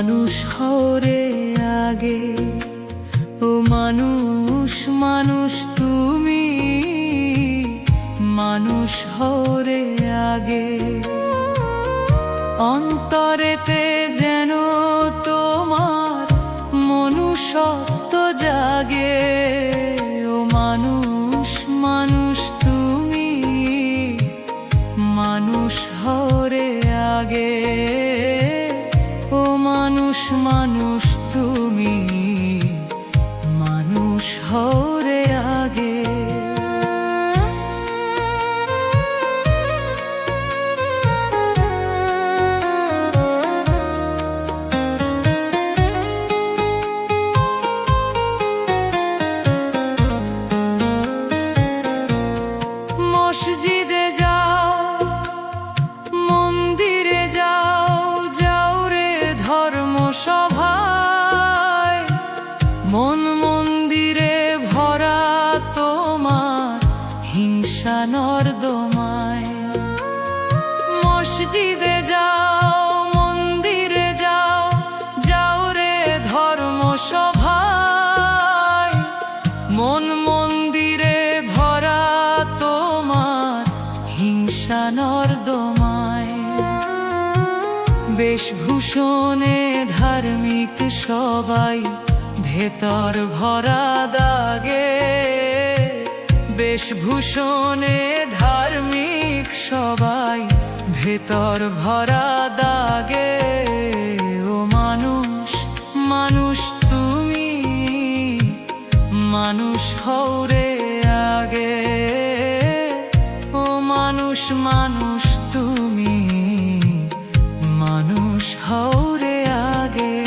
মানুষ হরে আগে, ও মানুষ মানুষ তুমি, মানুষ হরে আগে। অন্তরেতে যেন তোমার মনুষ্যত্ব জাগে, ও মানুষ মানুষ তুমি, মানুষ হরে আগে। ও মানুষ মানুষ তুমি, মানুষ হরে আগে। মসজিদে যাও, মন্দিরে যাও, যাও রে ধর্মসভায়। মন মন্দিরে ভরা তোমার হিংসা নর্দমায়। মসজিদে যাও, মন্দিরে যাও, যাও রে ধর্মসভায়। মন মন্দিরে ভরা তোমার হিংসা নর্দমায়। বেশভূষণে ধার্মিক সবাই, ভেতর ভরা দাগে। বেশভূষণে ধার্মিক সবাই, ভেতর ভরা দাগে। ও মানুষ মানুষ তুমি, মানুষ হরে আগে। ও মানুষ মানুষ তুমি, মানুষ হরে আগে।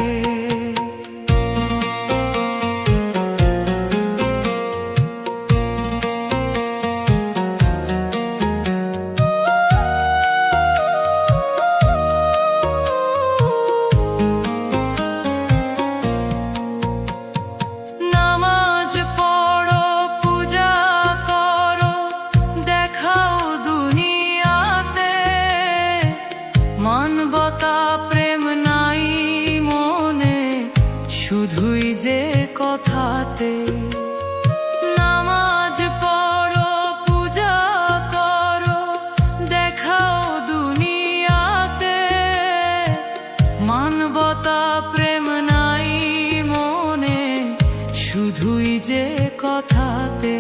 নামাজ পড়ো, পূজা করো, দেখাও দুনিয়াতে। মানবতা প্রেম নাই মনে, শুধুই যে কথাতে। নামাজ পড়ো, পূজা করো, দেখাও দুনিয়াতে। মানবতা প্রেম নাই মনে, শুধুই যে কথাতে।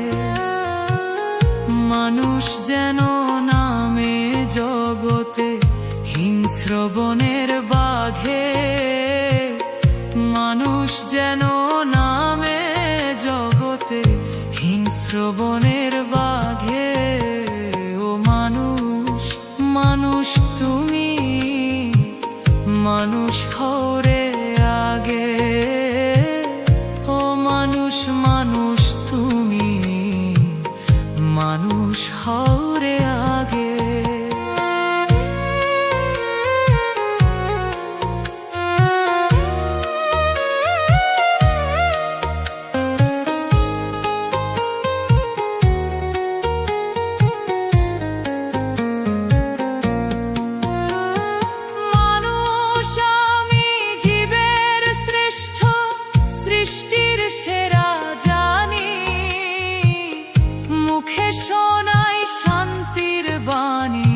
মানুষ যেন নামে জগতে হিংস্র বনের বাঘে। মানুষ যেন নামে জগতে হিংস্র বনের বাঘে। ও মানুষ মানুষ তুমি, মানুষ হরে আগে। ও মানুষ মানুষ তুমি, মানুষ হরে আগে। মানুষ আমি জীবের শ্রেষ্ঠ, সৃষ্টির সেরা জানি। মুখে শোনাই শান্তির বাণী,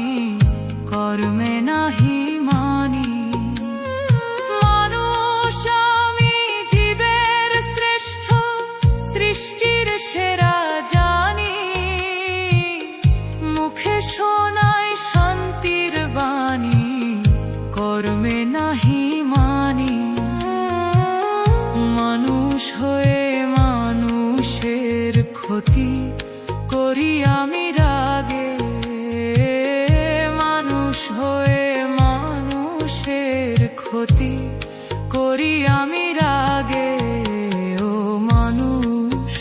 কর্মে নাহি মানি। মানুষ আমি জীবের শ্রেষ্ঠ, সৃষ্টির সেরা জানি। মুখে শোনাই শান্তির বাণী, কর্মে নাহি মানি। মানুষ হয়ে মানুষের ক্ষতি করি আমি রাগে। মানুষ হয়ে মানুষের ক্ষতি করি আমি রাগে। ও মানুষ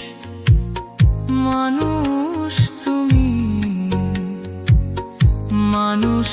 মানুষ তুমি, মানুষ